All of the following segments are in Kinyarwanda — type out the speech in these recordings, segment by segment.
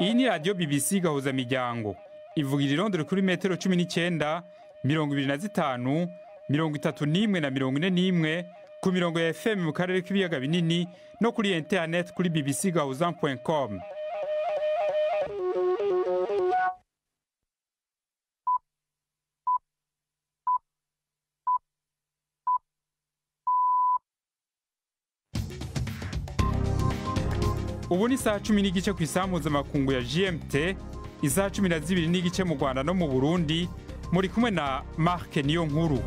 Iyi ni radiyo BBC gahuza miryango ivugira irondero kuri metero 19, 25, 31 na 41 ku mirongo ya FM mu karere k'ibiyaga binini no kuri internet kuri bbcgahuza.com. Ubu ni saa 10 n'igice ku isaha mpuzamakungu ya GMT, isaha 12 n'igice mu Rwanda no mu Burundi. Muri kumwe na Mark Niyonkuru.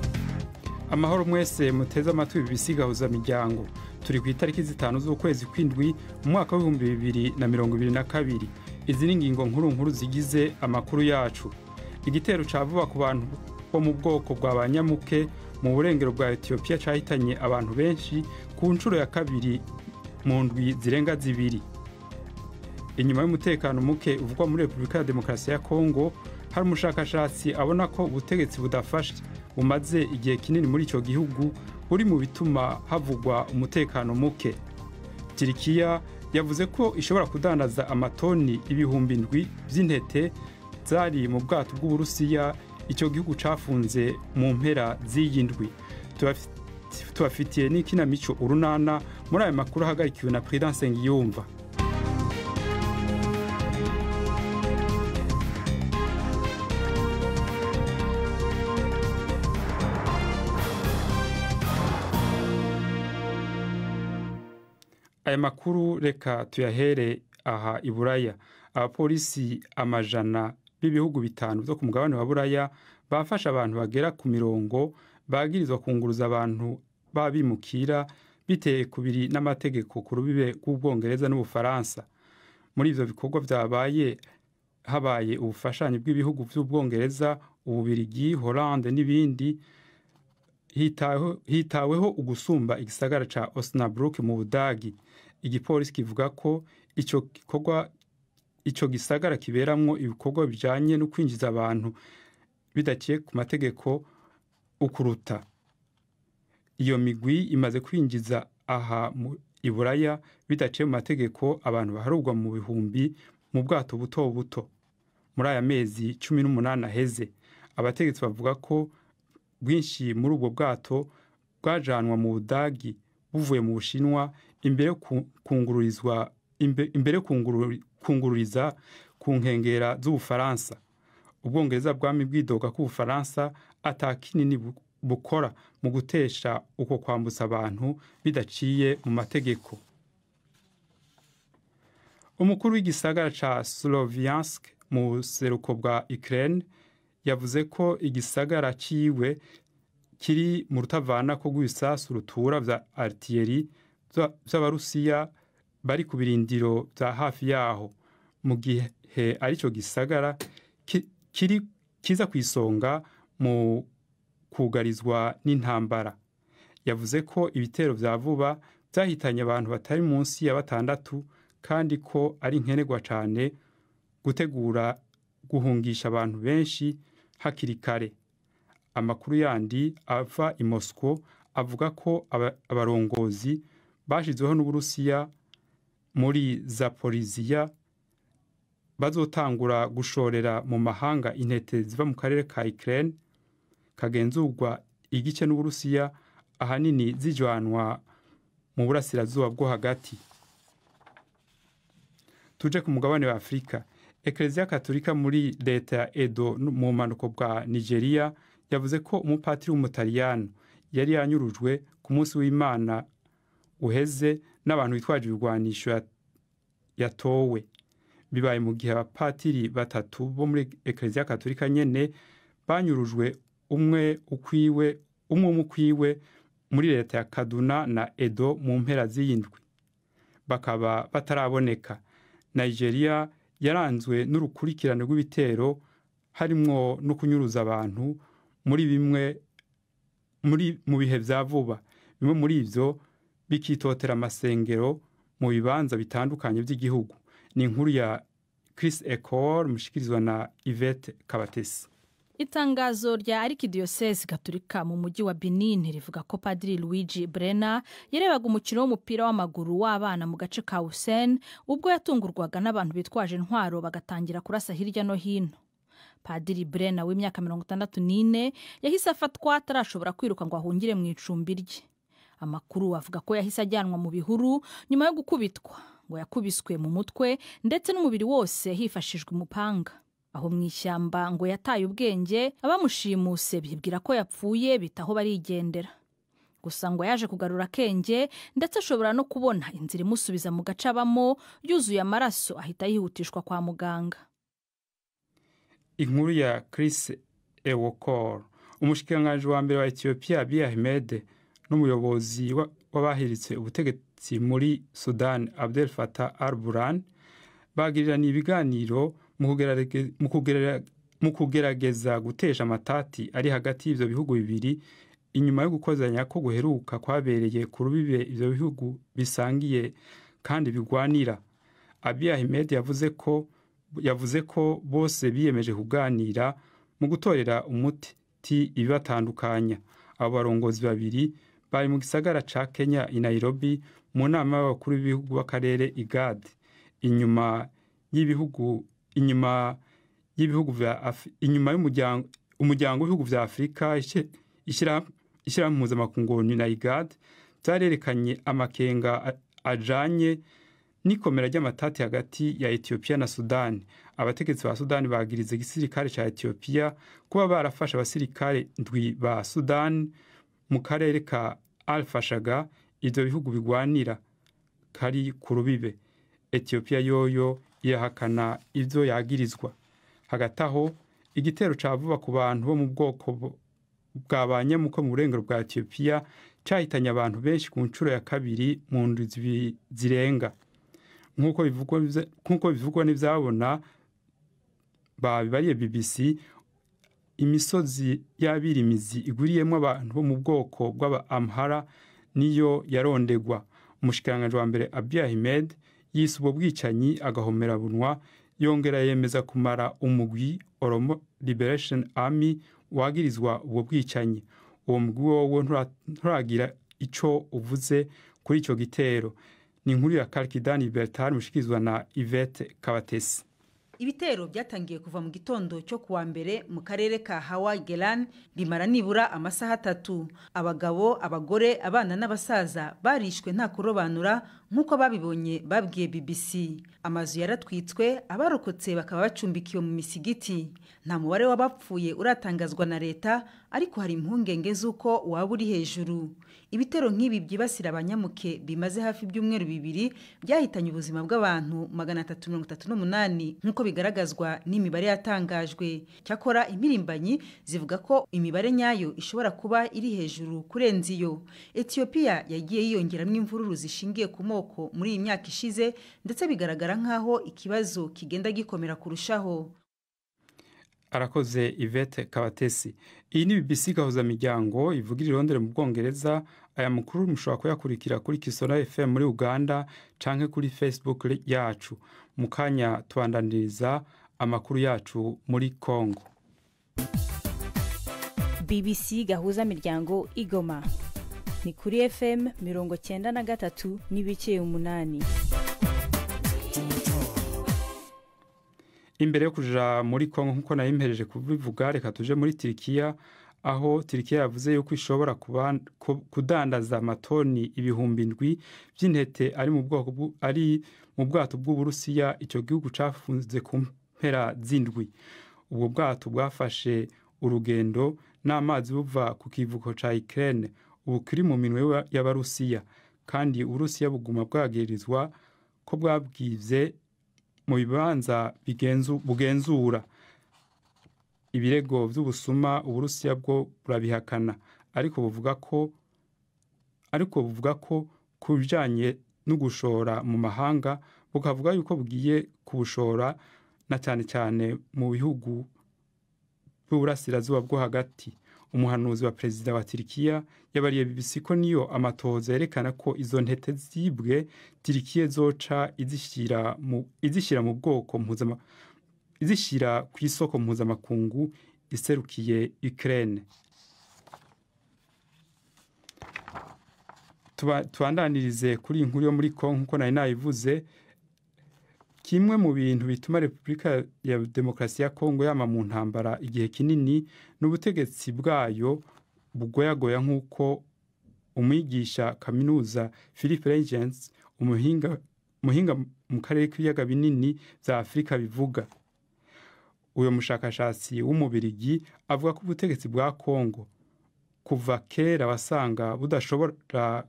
Amahoro mwese muteze amatwi BBC gahuza miryango. Turi ku itariki 5 z'ukwezi kw'indwi mu mwaka wa 2022. Izi ni ingingo nkuru zigize amakuru yacu. Igitero cavuba ku bantu bo mu bwoko bwa banyamuke mu burengero bwa Ethiopia cahitanye abantu benshi ku ncuro ya kabiri mu ndwi zirenga zibiri. Inyuma y'umutekano muke uvugwa muri Republika ya Demokarasi ya Kongo, hari umushakashatsi abona ko ubutegetsi budafashe bumaze igihe kinini muri ico gihugu buri mu bituma havugwa umutekano muke. Turikiya yavuze ko ishobora kudandaza amatoni ibihumbi 7 vy'intete zari mu bwato bw'Uburusiya ico gihugu cafunze mu mpera z'iyindwi. Tubafitiye n'ikinamico urunana muri aya makuru ahagarikiwe na Prudence Ngiyumva. Aya makuru reka tuyahere aha i Buraya. Abapolisi amajana b'ibihugu bitanu byo ku mugabane wa Buraya bafasha abantu bagera ku mirongo bagirizwa kunguruza abantu babimukira biteye kubiri n'amategeko ku rubibe rw'Ubwongereza n'Ubufaransa. Muri ivyo bikorwa habaye ubufashanyi bw'ibihugu vy'Ubwongereza, Ububirigi, Hollande n'ibindi. Hitaweho ugusumba igisagara ca Osnabrück mu Budagi. Igipolisi kivuga ko ico gisagara kiberamwo ibikorwa bijanye no kwinjiza abantu bidaciye ku mategeko ukuruta. Iyo migwi imaze kwinjiza aha i Buraya bidaciye mu mategeko abantu baharugwa mu bihumbi mu bwato buto buto. Muri aya mezi 18 aheze, abategetsi bavuga ko bwinshi muri ubwo bwato bwajanwa mu Budagi buvuye mu Bushinwa imbere kungururiza ku nkengera z'Ubufaransa. Ubwongereza bwami bwidoga ko Ubufaransa atakinini bukora mu gutesha uko kwambutsa abantu bidaciye mu mategeko. Umukuru w'igisagara ca Sloviansk mu seruko bwa Ukraine yavuze ko igisagara ciwe kiri mu rutavana ko rw'ibisasu rutura vya artillerie vy'Abarusiya bari ku birindiro vya hafi yaho, mu gihe arico gisagara kiza kwisonga mu kugarizwa n'intambara. Yavuze ko ibitero vya vuba vyahitanye abantu batari munsi ya 6 kandi ko ari nkenerwa cane gutegura guhungisha abantu benshi hakiri kare. Amakuru yandi ava i Moscow avuga ko abarongozi bashizweho n'Uburusiya muri Zaporizhia bazotangura gushorera mu mahanga intete ziva mu karere ka Ukraine kagenzurwa igice n'Uburusiya, ahanini zijwanwa mu burasirazuba bwo hagati. Tuje ku mugabane wa Afrika. Eklezia Katolika muri leta ya Edo mu manuko bwa Nigeria yavuze ko umupatiri w'umutaliyano yari yanyurujwe ku munsi w'Imana uheze n'abantu bitwaje ibigwanisho yatowe. Bibaye mu gihe abapatiri batatu bo muri Eklezia Katolika nyene banyurujwe umwe ukwiwe muri leta ya Kaduna na Edo mu mpera z'iyindwi, bakaba bataraboneka. Nigeria yaranzwe n'urukurikirane rw'ibitero harimwo no kunyuruza abantu mu bihe vya vuba. Bimwe muri ivyo bikitotera amasengero mu bibanza bitandukanye vy'igihugu. Ni inkuru ya Chris Ekor mushikirizwa na Yvette Kabatesi. Itangazo rya Arikidiyosezi Gatolika mu mujyi wa Benin rivuga ko Padiri Luigi Brena yarebaga umukino w'umupira w'amaguru w'abana mu gace ka Hussein ubwo yatungurwaga n'abantu bitwaje intwaro bagatangira kurasa hirya no hino. Padiri Brena w'imyaka 64 yahise afatwa atarashobora kwiruka ngo ahungire mu icumbi rye. Amakuru avuga ko yahise ajyanwa mu bihuru nyuma yo gukubitwa, ngo yakubiswe mu mutwe ndetse n'umubiri wose hifashishwa umupanga. Aho mu ishyamba ngo yataye ubwenge, abamushimuse bibwira ko yapfuye bitaho barigendera. Gusa ngo yaje kugarura akenge ndetse ashobora no kubona inzira imusubiza mu gace abamo yuzuye amaraso, ahita yihutishwa kwa muganga. Inkuru ya Chris Ewokor, umushikiranganji wa mbere wa Ethiopia Abiy Ahmed n'umuyobozi w'abahiritse ubutegetsi muri Sudan Abdel Fattah al-Burhan bagirirana ibiganiro mu kugerageza gutesha amatati ari hagati y'ivyo bihugu bibiri inyuma yo gukozanya ko guheruka kwabereye ku rubibe ivyo bihugu bisangiye kandi bigwanira. Abiy Ahmed yavuze ko bose biyemeje kuganira mu gutorera umuti ibibatandukanya. Abo barongozi babiri bari mu gisagara ca Kenya i Nairobi mu nama y'abakuru b'ibihugu b'akarere IGAD inyuma y'umuryango w'ibihugu vya Afrika ishira mpuzamakungu na IGAD zarerekanye amakenga ajanye n'ikomera ry'amatati hagati ya Ethiopia na Sudan. Abategetsi ba Sudan bagirize igisirikare ca Ethiopia kuba barafashe abasirikare ndwi ba Sudan mu karere ka Al-Fashaga, ivyo bihugu bigwanira kari ku rubibe. Ethiopia yoyo irahakana ivyo yagirizwa. Hagati aho igitero ca vuba ku bantu bo mu bwoko bw'abanyamuko mu burengero bwa Ethiopia cahitanye abantu benshi ku ncuro ya kabiri mu ndwi zirenga. Nkuko bivugwa n'ivyabona babibariye BBC, imisozi y'abirimizi iguriyemwo abantu bo mu bwoko bw'aba Amhara niyo yarondegwa. Umushikiranganji wa mbere Abiy Ahmed yise ubwo bwicanyi agahomera bunwa, yongera yemeza kumara umugwi Oromo Liberation Army wagirizwa ubwo bwicanyi. Uwo mugwi wowe nturagira ico uvuze kuri ico gitero. Ni inkuru ya Kalkidani Bertar mushikirizwa na Yvette Kabatesi. Ibitero byatangiye kuva mu gitondo cyo kuwa mbere mu karere ka Hawa Gelan bimara nibura amasaha 3. Abagabo, abagore, abana n'abasaza barishwe nta kurobanura nkuko babibonye babwiye BBC. Amazu yaratwitswe, abarokotse bakaba bacumbikiwe mu misigiti. Nta mubare w'abapfuye uratangazwa na leta, ariko hari impungenge z'uko waba uri hejuru. Ibitero nk'ibi byibasira abanyamuke bimaze hafi by'umweru bibiri byahitanye ubuzima bw'abantu 338 nkuko bigaragazwa n'imibare yatangajwe. Cyakora imirimbanyi zivuga ko imibare nyayo ishobora kuba iri hejuru kurenza iyo. Ethiopia yagiye yiyongeramo imvururu zishingiye ku moko muri iyi myaka ishize, ndetse bigaragara nkaho ikibazo kigenda gikomera kurushaho. Arakoze Yvette Kabatesi. Iyi ni BBC gahuza miryango ivugira irondere mu Bwongereza. Aya makuru mushobora kuyakurikira kuri Kisona FM muri Uganda canke kuri Facebook yacu. Mukanya tubandaniriza amakuru yacu muri Kongo. BBC gahuza miryango Igoma ni kuri FM 93 n'ibice 8. Imbere yo kuja muri Kongo nkuko nayimpereje kubivuga, reka tuje muri Turikiya, aho Turikiya yavuze yuko ishobora kudandaza amatoni 7,000 by'intete ari mu bwato bw'Uburusiya ico gihugu cafunze ku mpera z'indwi. Ubwo bwato bwafashe urugendo n'amazi buva ku kivuko ca Ukraine ubu kiri mu minwe y'Abarusiya, kandi Uburusiya buguma bwagirizwa ko bwabwize mu bibanza bugenzura. Ibirego vy'ubusuma Uburusiya bwo burabihakana, ariko buvuga ko kubijanye no gushora mu mahanga bukavuga yuko bugiye kubushora na cyane cyane mu bihugu bw'Uburasirazuba bwo hagati. Umuhanuzi wa perezida wa Turikiya yabariye BBC ko niyo amatoza yerekana ko izo ntete zibwe Turikiya zoca izishira mu bwoko izishira ku isoko mpuzamakungu iserukiye Ukraine. Tubandanirize kuri inkuru yo muri Kongo nkuko nari nayivuze. Kimwe mu bintu bituma Repubulika ya Demokarasi ya Kongo yama mu ntambara igihe kinini n'ubutegetsi bwayo bugoyagoya nk'uko umwigisha kaminuza Philippe Regens umuhinga mu karere k'ibiyaga binini bya Afurika bivuga. Uyo mushakashatsi w'umubirigi avuga ko ubutegetsi bwa Kongo kuva kera wasanga budashobora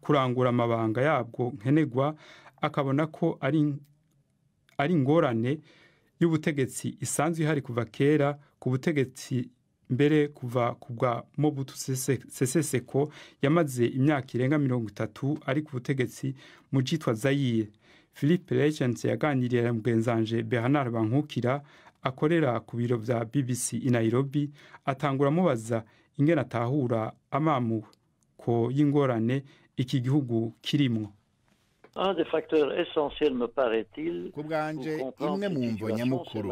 kurangura amabanga yabwo nkenegwa, akabona ko ari ingorane y'ubutegetsi isanzwe ihari kuva kera ku butegetsi mbere kuva kubwa Mobutu Sese Seko yamaze imyaka irenga 30 ari ku butegetsi mu citwa Zaire. Philippe Regens yaganiriye na mugenzanje Bernard Bankukira akorera ku biro vya BBC i Nairobi, atangura mubaza ingene atahura amamu ko y'ingorane iki gihugu kirimwo. Un des facteurs essentiels me paraît-il ku bwanje imwe mu mvo nyamukuru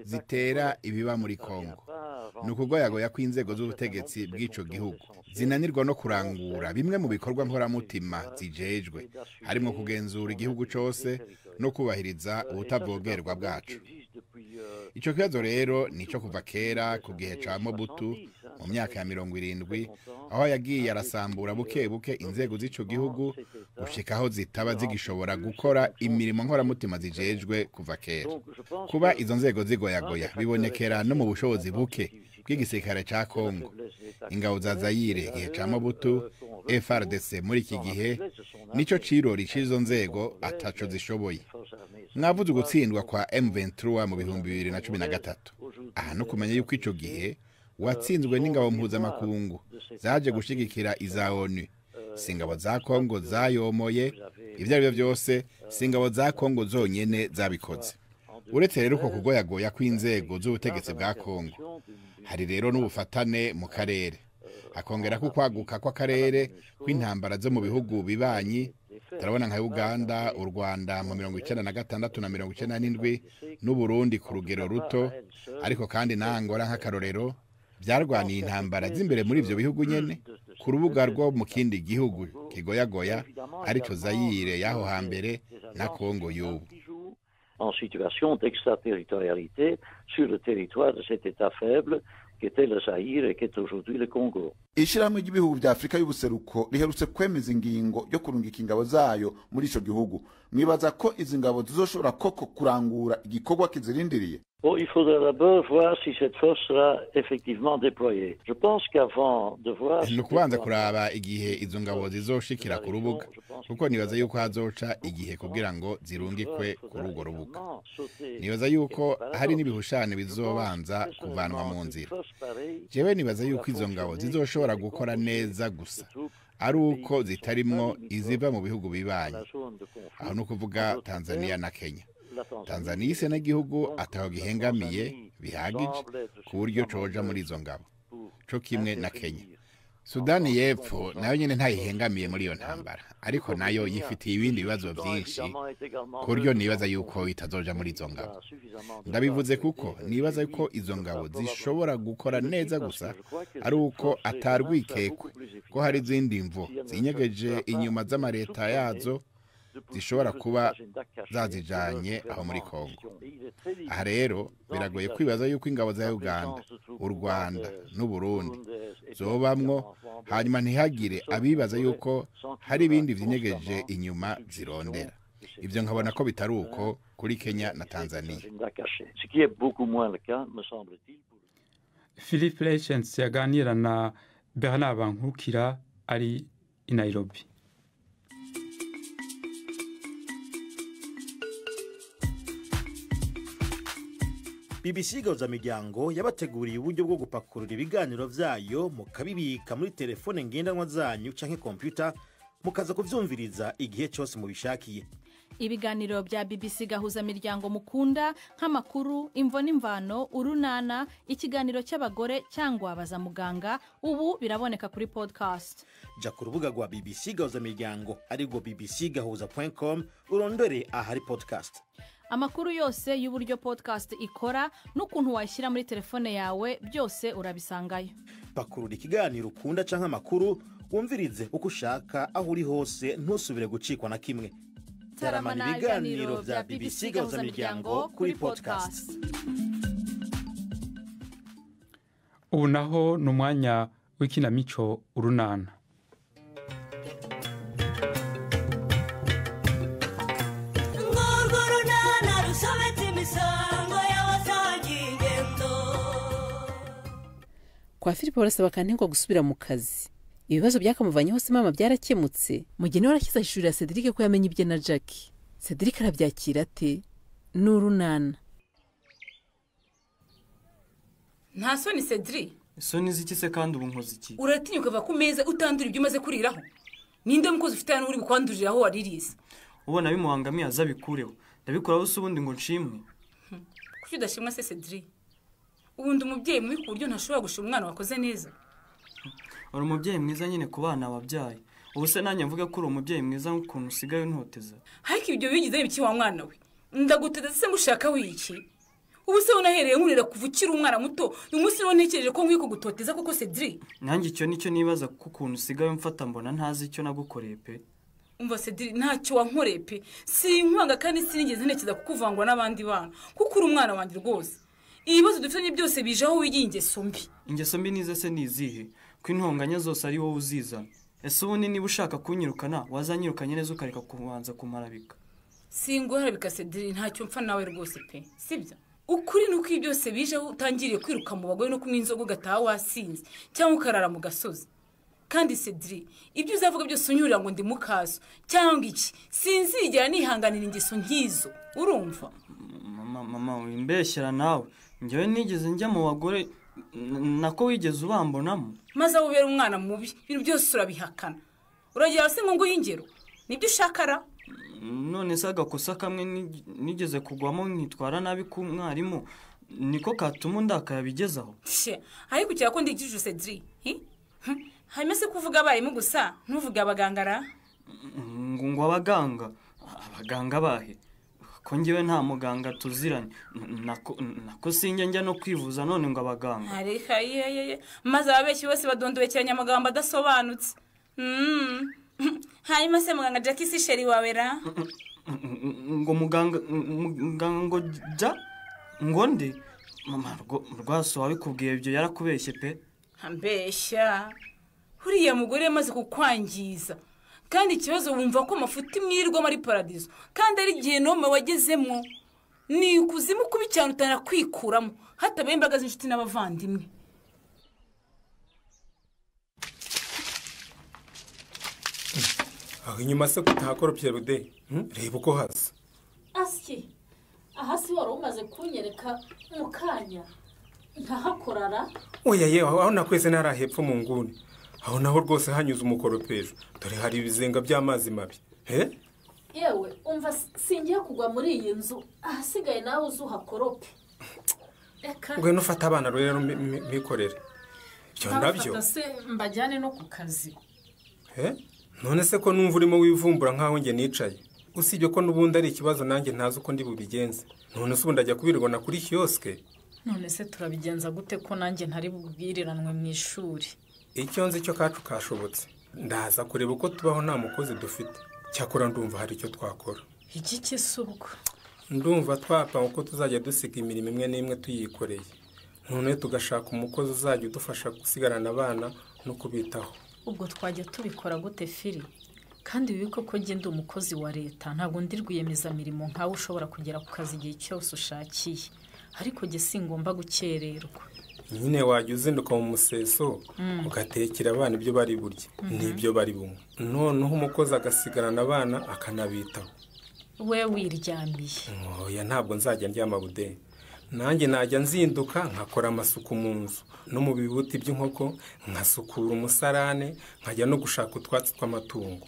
zitera ibiba muri Kongo ni ukugoyagoya kw'inzego z'ubutegetsi bw'ico gihugu zinanirwa no kurangura bimwe mu bikorwa nkoramutima zijejwe, harimo kugenzura igihugu cose no kubahiriza ubutavogerwa bwacu. Ico kibazo rero nico kuva kera ku gihe ca Mobutu mu myaka ya 70, aho yagiye arasambura buke buke inzego z'ico gihugu gushikaho zitaba zigishobora gukora imirimo nkoramutima zijejwe kuva kera. Kuba izo nzego zigoyagoya bibonekera no mu bushobozi buke bw'igisirikare ca Kongo. Ingabo za Zaire gihe ca Mobutu, FARDC muri iki gihe nico cirori c'izo nzego ataco zishoboye. Mwavuze gutsindwa kwa M23 mu 2013. Aha no kumenya yuko ico gihe watsinzwe n'ingabo mpuzamakungu zaje gushigikira iza ONU. Singabo za Kongo zayomoye, ivyo aribyo byose singabo za Kongo zonyene zabikoze. Uretse rero ko kugoyagoya kw'inzego z'ubutegetsi bwa Kongo, hari rero n'ubufatane mu karere. Akongera ko kwaguka kw'akarere kw'intambara zo mu bihugu bibanyi, turabona nka Uganda, u Rwanda mu 1996 na 1997 n'u Burundi ku rugero ruto, ariko kandi na Angola nk'akarorero byarwaniye intambara z'imbere muri ivyo bihugu nyene ku rubuga rwo mu kindi gihugu kigoyagoya arico Zaire yaho hambere na Kongo y'ubu. En situation d'extraterritorialité sur le territoire de cet état faible qui était le Zaire et qui est aujourd'hui le Congo. Ishirahamwe ry'ibihugu vya Afrika y'ubuseruko riherutse kwemeza ingingo yo kurungika ingabo zayo muri ico gihugu. Mwibaza ko izi ngabo zizoshobora koko kurangura igikorwa kizirindiriye? Bon, il faudra d'abord voir si cette force sera effectivement déployée. Je pense qu'avant de voir... Nukubanza kuraba igihe izo ngabo zizoshikira ku rubuga, kuko nibaza yuko hazoca igihe kugira ngo zirungikwe kuri urwo rubuga. Nibaza yuko hari n'ibihushane bizobanza kuvanwa mu nzira. Jewe nibaza yuko izo ngabo zizoshobora gukora neza gusa ari uko zitarimwo iziva mu bihugu bibanyi. Aho no kuvuga Tanzania na Kenya. Tanzania ise n'igihugu ataho gihengamiye bihagije ku buryo coja muri izo ngabo, co kimwe na Kenya. Sudani y'Epfo nayo nyene ntayihengamiye muri iyo ntambara, ariko nayo yifitiye ibindi bibazo vyinshi ku buryo nibaza yuko itazoja muri izo ngabo. Ndabivuze kuko nibaza yuko izo ngabo zishobora gukora neza gusa ari uko atarwikekwe ko hari izindi mvo zinyegeje inyuma z'amareta yazo zishobora kuba zazijanye aho muri Kongo. Aha rero biragoye kwibaza yuko ingabo za Uganda, u Rwanda n'u Burundi zobamwo hanyuma ntihagire abibaza yuko hari ibindi vyinyegeje inyuma zirondera. Ivyo nkabona ko bitari uko kuri Kenya na Tanzania. Philippe Regens yaganira na Bernard Bankukira ari i Nairobi. BBC Gahuzamiryango yabateguriye uburyo bwo gupakurura ibiganiro vyayo mukabibika muri telefone ngendanwa zanyu canke computer mukaza kuvyumviriza igihe cyose mubishakiye. ibiganiro bya BBC gahuza miryango mukunda nk'amakuru imvo n'imvano urunana ikiganiro cy'abagore cyangwa baza muganga ubu biraboneka kuri podcast. Ja ku rubuga rwa BBC gahuza miryango ariko bbcgahuza.com urondore ahari podcast. Amakuru yose y'uburyo podcast ikora n'ukuntu washyira muri telefone yawe byose urabisangayo. Pakurura ikiganiro ukunda canke amakuru wumvirize uko ushaka aho uri hose ntusubire gucikwa na kimwe. Taramana ibiganiro bya BBC gahuza miryango kuri podcast. Ubu naho n'umwanya w'ikinamico urunana. Kwa Philippe barasaba kanengwa gusubira mu kazi. Ibibazo byakamuvanye hose mama byarakemutse. Mugeni warashyize ishuri ya Cedric ko yamenye ibye na Jackie. Cedric arabyakira ate? N'urunana. Nta soni Cedric. Soni ziki se kandi ubu nkoze iki? Uratinyuka va ku meza utandura ibyo umaze kuriraho. Ninde mukozi ufite hano uri bukwandurira aho waririze? Ubona bimuhangamiye azabikureho. Ndabikora bose ubundi ngo nshimwe. Kuki udashimwa se Cedric? Ubundi umubyeyi mubi ku buryo ntashobora gushima umwana wakoze neza. Uri umubyeyi mwiza nyine ku bana wabyaye. Ubu se nanjye mvuga ko uri umubyeyi mwiza nk'ukuntu usigaye untoteza. Ariko ibyo bigize ibiki wa mwana we? Ndaguteza se ngushaka wiki. Ubu se unahereye nkurira kuvukira umwana muto. Uyu munsi niwo ntekereje ko nkwiye kugutoteza koko Cedric. Nanjye icyo nicyo nibaza ko ukuntu usigaye mfata mbona ntazi icyo nagukoreye pe. Umva Cedric ntacyo wankoreye pe. Sinkwanga kandi sinigeze ntekereza kukuvangwa n'abandi bana. Kuko uri umwana wanjye rwose. Ibibazo dufitanye byose bijaho wigiye ingeso mbi. Ingeso mbi nize se nizihe? Ko intonganya zose ari wowe uzizana. Ese ubundi niba ushaka kunyirukana wazanyirukanye neza ukareka kubanza kumarabika. Singuharabika Cedric ntacyo mpfa nawe rwose pe. Sibyo? Ukuri nuko ibi byose bijaho utangiriye kwiruka mu bagore no kunywa inzoga gataha wasinze cyangwa ukarara mu gasozi. Kandi Cedric ibyo uzavuga byose unyurira ngo ndi mukaso cyangwa iki sinzigera nihanganira ingeso nkizo. Urumva? Mama wimbeshyera nawe. Njyewe nigeze njya mu bagore nako wigeze ubambonamo. Maze ubera umwana mubi ibintu byose urabihakana. Uragira se ngo ingero nibyo ushakara? None se agakosa kamwe nigeze kugwamo nkitwara nabi ku mwarimu niko katuma ndakayabigezaho. Ariko cyako ndigije Cedric. Hanyuma se kuvuga abarimu gusa ntuvuga abagangara? Ngo abaganga bahe? Ko njyewe nta muganga tuziranye nako sinjye njya no kwivuza none ngo abaganga. Areka yeye maze ababeshyi bose badondobekeranya amagambo adasobanutse. Hanyuma se muganga Jackie si sheri wawe ra? Ngo muganga ngo ja ngo ndi mama rwaso wabikubwiye ibyo yarakubeshye pe. Ambeshya uriya mugore maze kukwangiza. Kandi ikibazo wumva ko mafuti mwirirwa muri paradizo kandi ari gihe nome wagezemo ni ukuzimu kubi cyane utana kwikuramo hatabaye imbaga z'inshuti n'abavandimwe. Aho inyuma se kutahakoropye rude reba uko hasa. Aski ahasi wari umaze kunyereka mu kanya ntahakorara. Oya yewe aho nakwese narahepfo mu nguni. Aho naho rwose hanyuze umukoropejo dore hari ibizenga by'amazi mabi. Yewe umva singiye kugwa muri iyi nzu ahasigaye nawe uzuhakorope. Ngwe nufata abana rero mikorere. Cyo ndabyo. Se mbajyane no ku kazi. None se ko numva urimo wivumbura nkaho nge nicaye. Usibye ko nubundi ari ikibazo nanjye ntazi uko ndi bubigenze. None se ubundi ajya kubirigona kuri kioske. None se turabigenza gute ko nanjye ntari bubwiriranwe mu ishuri? Icyo nzi cyo kacu kashobotse. Ndaza kureba uko tubaho nta mukozi dufite. Cyakora ndumva hari icyo twakora. Iki kisubwo? Ndumva twapa uko tuzajya dusiga imirimo imwe n'imwe tuyikoreye. None tugashaka umukozi uzajya udufasha gusigarana abana no kubitaho. Ubwo twajya tubikora gute Fili? Kandi wiko ko genda umukozi wa leta ntabwo ndirwiyemeza mirimo nkawe ushobora kugera ku kazi igihe cyose ushakiye. Ariko ge singomba gukererwa. Nyine wajya uzinduka mu museso ugatekera abana ibyo bari burye n'ibyo bari bumwe. Noneho umukozi agasigarana abana akanabitaho. We wiryamiye. Oya ntabwo nzajya ndyama bude. Nanjye najya nzinduka nkakora amasuku mu nzu no mu bibuti by'inkoko nkasukura umusarane nkajya no gushaka utwatsi tw'amatungo.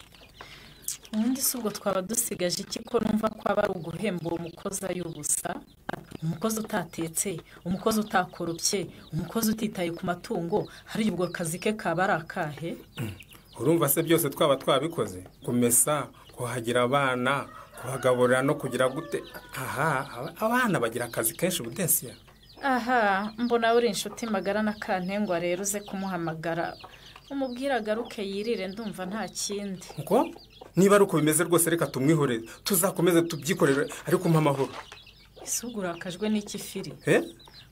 ubundi si ubwo twaba dusigaje iki ko numva ko aba ari uguhemba uwo mukozi ay'ubusa, umukozi utatetse, umukozi utakoropye, umukozi utitaye ku matungo, hari ubwo akazi ke kaba ari akahe? urumva se byose twaba twabikoze, kumesa, kuhagira abana, kuhagaburira no kugira gute. Abana bagira akazi kenshi Budesiya. Mbona uri inshuti magara na Kantengwa, rero uze kumuhamagara umubwire agaruke yirire, ndumva nta kindi. Ngo niba ari uko bimeze rwose reka tumwihorere, tuzakomeze tubyikorere ariko mpa amahoro. Ese ubwo urakajwe n'iki Firi?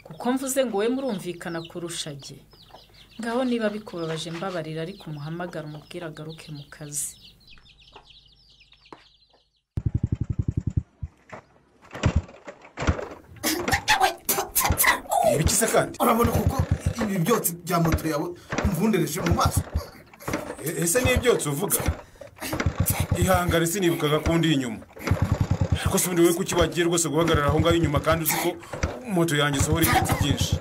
Kuko mvuze ngo we murumvikana kurusha jye. Ngaho niba bikubabaje mbabarira, ariko umuhamagara umubwire agaruke mu kazi. Ibikise kandi urabona kuko ibi byotsi bya moto yawe mvundereje mu maso. Ese ni ibyotsi uvuga? Ihangare sinibukaga kundi inyuma. Ariko se ubundi we kuki wagiye rwose guhagarara aho ngaho inyuma kandi uzi ko moto yanjye isohora ibyotsi byinshi?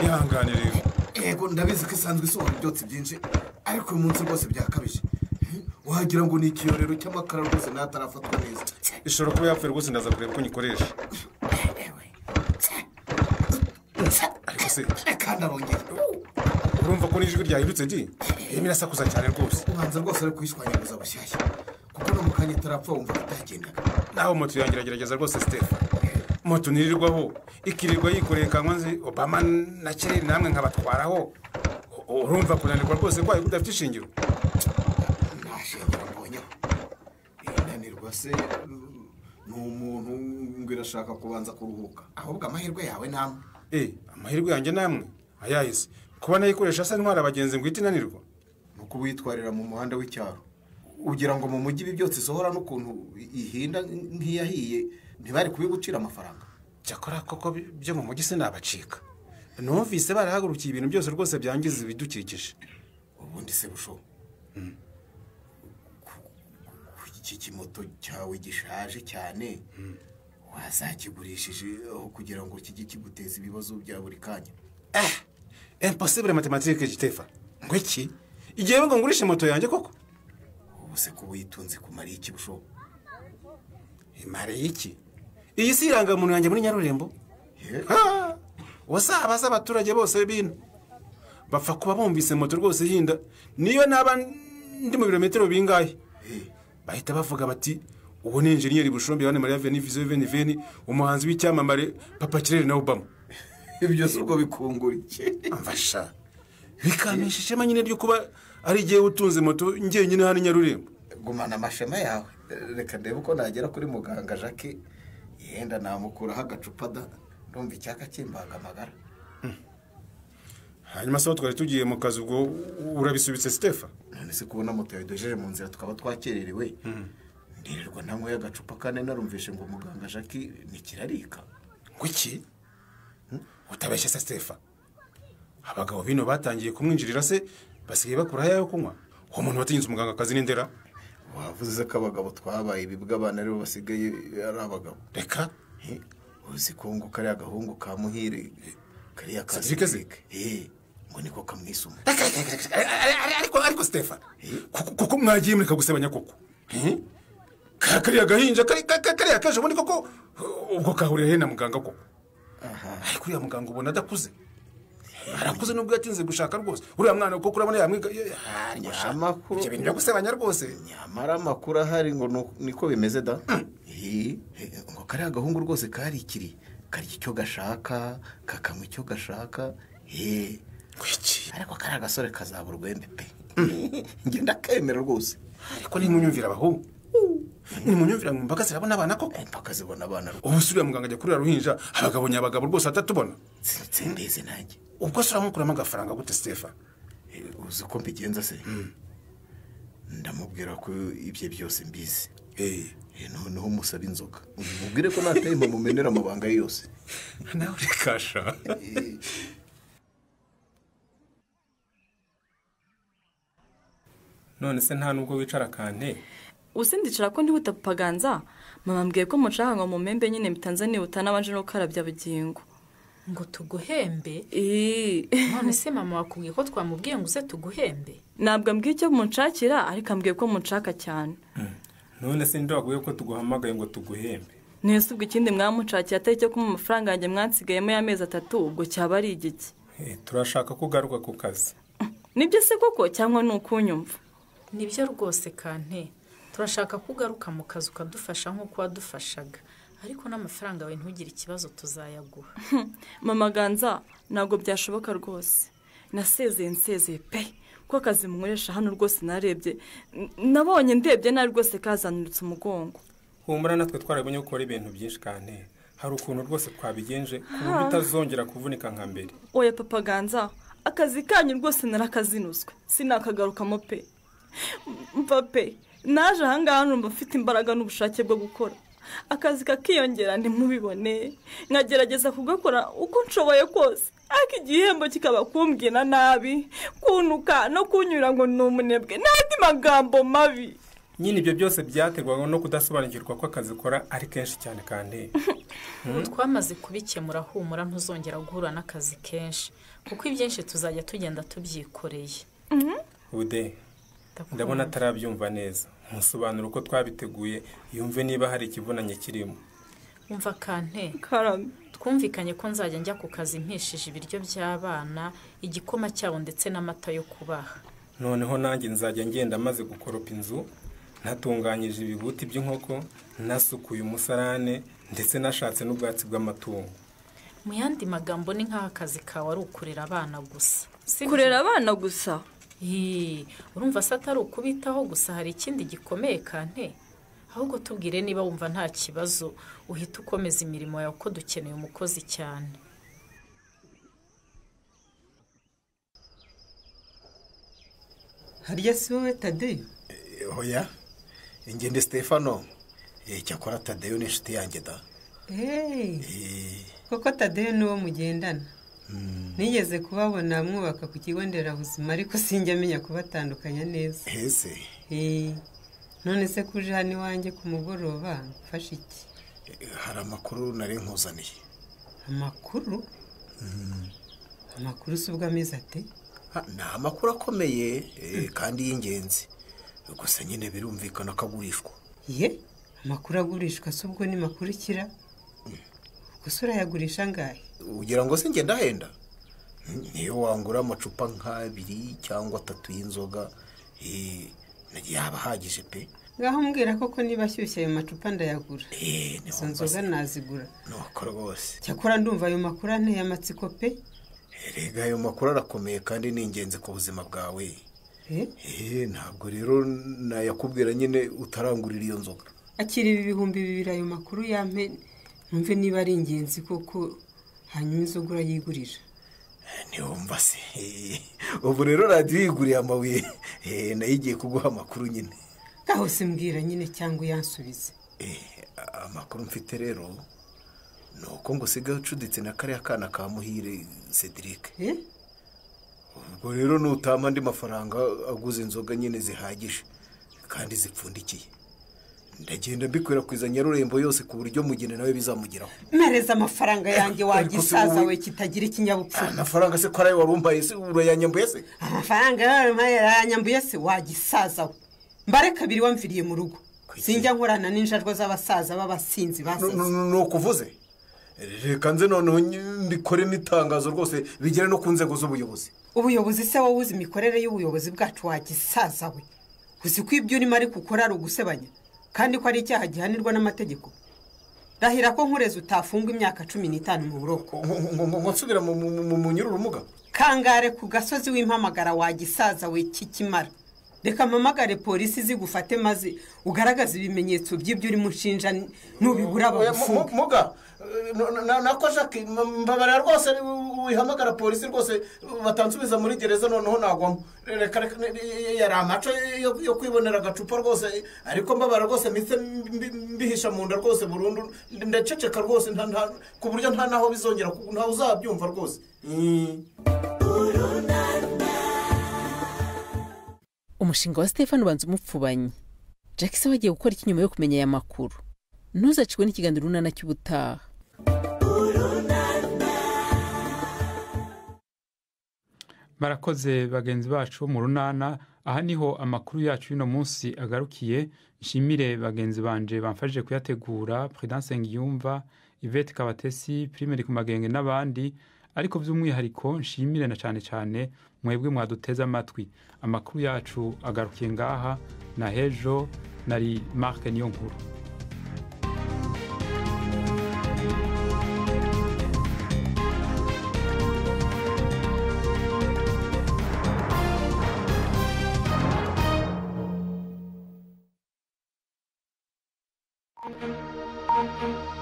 Ihangane rero. Yego ndabizi ko isanzwe isohora ibyotsi byinshi, ariko uyu munsi rwose byakabije. Wagira ngo ni ikiyorero cy'amakara rwose natarafatwa neza. Ishobora kuba yapfuye rwose, ndaza kureba ko nyikoresha. Ariko se kandi arongera urumva ko n'ijwi ryahindutse ndi irasakuza cyane rwose. Ubanza rwose ari kwishwanyaguza abashyashya kuko no mu kanya itarapfa wumva kutagendaga. Naho moto yanjye iragerageza rwose Stephen. Moto nirirwaho ikirirwa yikoreye Kankwanzi, Obama na Kerry namwe nkabatwaraho. Urumva kunanirwa rwose kwayo kudafite ishingiro. Nashingiro mbonyeho inanirwa se ni umuntu ngo irashaka kubanza kuruhuka, ahubwo amahirwe yawe namwe. Amahirwe yanjye namwe ayahise kuba nayikoresha asa ntwara abagenzi ngo itinanirwa. Nuko witwarira mu muhanda w'icyaro ugira ngo mu mujyi ibi byose isohora n'ukuntu ihinda nk'iyahiye ntibari kubigucira amafaranga. Cyakora koko byo mu mujyi sinabacika. Numvise barahagurukiye ibintu byose rwose byangiza ibidukikije. Ubundi se busho iki kimoto cyawe gishaje cyane wazakigurishije aho kugira ngo kijye kiguteza ibibazo bya buri kanya. Impossible mathématique Gitefa. Ngo iki? Igihe ngo ngurishe moto yanjye koko? Ubuse ko witunze kumari iki busho? Imari iki? Iyi si iranga muntu yanjye muri Nyarurembo? Wasabaza abaturage bose b'ino bapfa kuba bumvise moto rwose hinda, niyo naba ndi mu birometero bingahe bahita bavuga bati uwo ni engineer Bushombe Yohana Maria Veni umuhanzi w'icyamamare Papa Kirere na Obama. Ibyo suko bikungura iki? Amfasha bikamisha ishema nyine ryo kuba ari igihe utunze moto ngiye nyine hano Nyarurembo. Gumana amashema yawe, reka ndebe uko nagera kuri muganga Jacques yenda namukuraho agacupa da ndumva icyaka kimbaga amagara. Hanyuma se twari tugiye mu kazi ubwo urabisubitse Stephen? None se kubona moto yadojeje mu nzira tukaba twakererewe. Ndirirwa ntamwe y'agacupa kane narumvishe ngo muganga Jacques nikirarika. Ngo iki? Utabeshye se Stephen? Abagabo bino batangiye kumwinjirira se basigaye bakura yayo kunywa. Uwo muntu watinze umuganga akazi n'indera. Wavuze ko abagabo twabaye ibibwa abana rero basigaye ari abagabo. Reka uzi ko ngo kari agahungu ka Muhire kari akazi. Ngo niko kamwisuma. Ariko Stephen kuko mwagiye muri kagusebanya koko. Kari agahinja kari akaje ubundi koko ubwo kahuriye he na muganga koko. Ariko ya muganga ubona adakuze. Arakuze nubwo yatinze gushaka rwose. Uriya mwana koko urabona yamwiga amakuru. Ibyo bintu byo gusebanya rwose. Nyamara amakuru ahari ngo niko bimeze da. Ngo kari agahungu rwose kari ikiri. Kari icyo gashaka, kakamwe icyo gashaka. Kwiki. Ariko kari agasore kazabura urwembe pe. Ngenda kemera rwose. Ariko ni munyumvira abaho. Ni munyumvira ngo mpaka zirabona abana koko. Mpaka zibona abana. Ubusubira muganga ajya kurira ruhinja abagabo nyabagabo rwose atatubona. Sindize nanjye. Ubwo sura mukuramo agafaranga gute Stephen? Uzi ko mbigenza se? Ndamubwira ko ibye byose mbizi. Noneho musaba inzoga. Mubwire ko nataye mu mumenera amabanga yose. Nawe rekasha. None se nta nubwo wicara Kante? Usindicara ko ndibuta Paganza, mama mbwiye ko mushaka ngo mumembe nyine mitanzania utanabanje no karabya bugingo. Ngo tuguhembe? None se mama wakubwiye ko twamubwiye ngo uze tuguhembe? Nabwo mbwiye cyo munshakira ariko ambwiye ko munshaka cyane. none se ndaguye ko tuguhamagaye ngo tuguhembe. Nese ubwo ikindi mwamucakiye atari cyo kuma amafaranga yanjye mwansigayemo y'amezi 3 ubwo cyaba ari igiki? Turashaka kugaruka ku kazi. Nibyo se koko cyangwa nukunyumva? Nibyo rwose Kante. Turashaka kugaruka mu kazi ukadufasha nkuko wadufashaga. Ariko n'amafaranga we ntugire ikibazo tuzayaguha. Mama Ganza ntabwo byashoboka rwose. Nasezeye pe. Ko akazi munkoresha hano rwose narebye. Nabonye ndebye nari rwose kazanurutse umugongo. Humura natwe twarabonye gukora ibintu byinshi Kante. Hari ukuntu rwose twabigenje ku buryo utazongera kuvunika nka mbere. Oya Papa Ganza, akazi kanyu rwose narakazinuzwe. Sinakagarukamo pe. Mbape, naje ahangaha numva mfite imbaraga n'ubushake bwo gukora. Akazi kakiyongera ntimubibone. Nkagerageza kugakora uko nshoboye kose. Ariko igihembo kikaba kumbwira nabi, kunuka no kunyura ngo numunebwe. Nandi magambo mabi. Nyine ibyo byose byaterwaga no kudasobanukirwa ko akazi kora ari kenshi cyane Kante. Twamaze kubikemura humura ntuzongera guhura n'akazi kenshi. Kuko ibyinshi tuzajya tugenda tubyikoreye. Ude. Ndabona atarabyumva neza. Musobanura uko twabiteguye yumve niba hari ikivunanye kirimo. Umva Kante. Karame. Twumvikanye ko nzajya njya ku kazi mpishije ibiryo by'abana, igikoma cyabo ndetse n'amata yo kubaha. Noneho nanjye nzajya ngenda maze gukoropa inzu, natunganyije ibibuti by'inkoko, nasukuye umusarane ndetse nashatse n'ubwatsi bw'amatungo. Mu yandi magambo ni nk'akazi kawe ari ukurera abana gusa. Kurera abana gusa? Urumva se atari ukubitaho gusa hari ikindi gikomeye Kante. Ahubwo tubwire niba wumva nta kibazo uhita ukomeza imirimo yawe ko dukeneye umukozi cyane. Harya si wowe Tadeyo? Hoya, ingende Stefano. Cyakora Tadeyo ni inshuti yanjye da. Koko Tadeyo ni uwo mugendana. Nigeze kubabona mwubaka ku kigo nderabuzima ariko sinjya menya kubatandukanya neza. Ese? None se kuje hano iwanjye ku mugoroba mfashe iki? Hari amakuru nari nkuzaniye. Amakuru? Amakuru si ubwo ameze ate? Ni amakuru akomeye kandi y'ingenzi. Gusa nyine birumvikana ko agurishwa. Amakuru agurishwa si ubwo ni makuru ikira? Gusa urayagurisha ngahe? Ugira ngo se njye ndahenda? Niyo wangura amacupa nk'abiri cyangwa 3 y'inzoga yaba ahagije pe. Ngaho mbwira koko niba ashyushye ayo macupa ndayagura. Izo nzoga nazigura. Nuko rwose. Cyakora ndumva ayo makuru anteye amatsiko pe. Erega ayo makuru arakomeye kandi ni ingenzi ku buzima bwawe. Ntabwo rero nayakubwira nyine utarangurira iyo nzoga. Akiri ibi 2,000 ayo makuru yampe numve niba ari ingenzi koko hanyuma inzoga urayigurira. Niwumva se. Ubu rero radio yiguriye amabuye nayigiye kuguha amakuru nyine. Gaho simbwira nyine cyangwa yansubize. Amakuru mfite rero nuko ngo sigaho cuditse na kare akana ka Muhire Cedric. Ubwo rero nutama andi mafaranga aguze inzoga nyine zihagije kandi zipfundikiye. Ndagenda mbikwirakwiza Nyarurembo yose ku buryo mugene nawe bizamugiraho. Mereza amafaranga yanjye wagisaza we kitagira ikinyabupfura. Amafaranga se ko arayo warumbaye se urayanyambuye se? Amafaranga yaranyambuye se wagisaza we. Mbare kabiri wamviriye mu rugo. Sinjya nkorana n'injarwa z'abasaza b'abasinzi basaza. No kuvuze. Reka nze noneho mbikore n'itangazo rwose bigere no ku nzego z'ubuyobozi. Ubuyobozi se wowe uzi imikorere y'ubuyobozi bwacu wagisaza we. Uzi ko ibyo urimo ari gukora ari ugusebanya kandi ko ari icyaha gihanirwa n'amategeko. Rahira ko nkureze utafungwa imyaka 15 mu buroko. Ngo nsubira mu nyururumuga. Kangare ku gasozi w'impamagara wagisaza we kikimara. Reka mpamagare polisi zigufate maze ugaragaza ibimenyetso by'ibyo uri mushinja nubibura abafunga. Muga nako Jacques mbabara rwose wihamagara polisi rwose batansubiza muri gereza noneho nagwamo. Reka yari amaco yo kwibonera agacupa rwose ariko mbabara rwose mise mbihisha mu nda rwose burundu ndaceceka rwose ku buryo nta naho bizongera nta uzabyumva rwose. Umushinga wa Stefano banza umupfubanye. Jackson wagiye gukora iki nyuma yo kumenya aya makuru? Ntuzacikwe n'ikiganiro runana cy'ubutaha. Barakoze bagenzi bacu mu runana aha niho amakuru yacu y'uno munsi agarukiye. Nshimire bagenzi banje bamfashije kuyategura, Prudence Ngiyumva, Yvette Kabatesi, Primeri Kumagenge n'abandi, ariko by'umwihariko nshimire na cyane mwebwe mwaduteze amatwi. Amakuru yacu agarukiye ngaha, na hejo nari Mark Niyonkuru. Thank you.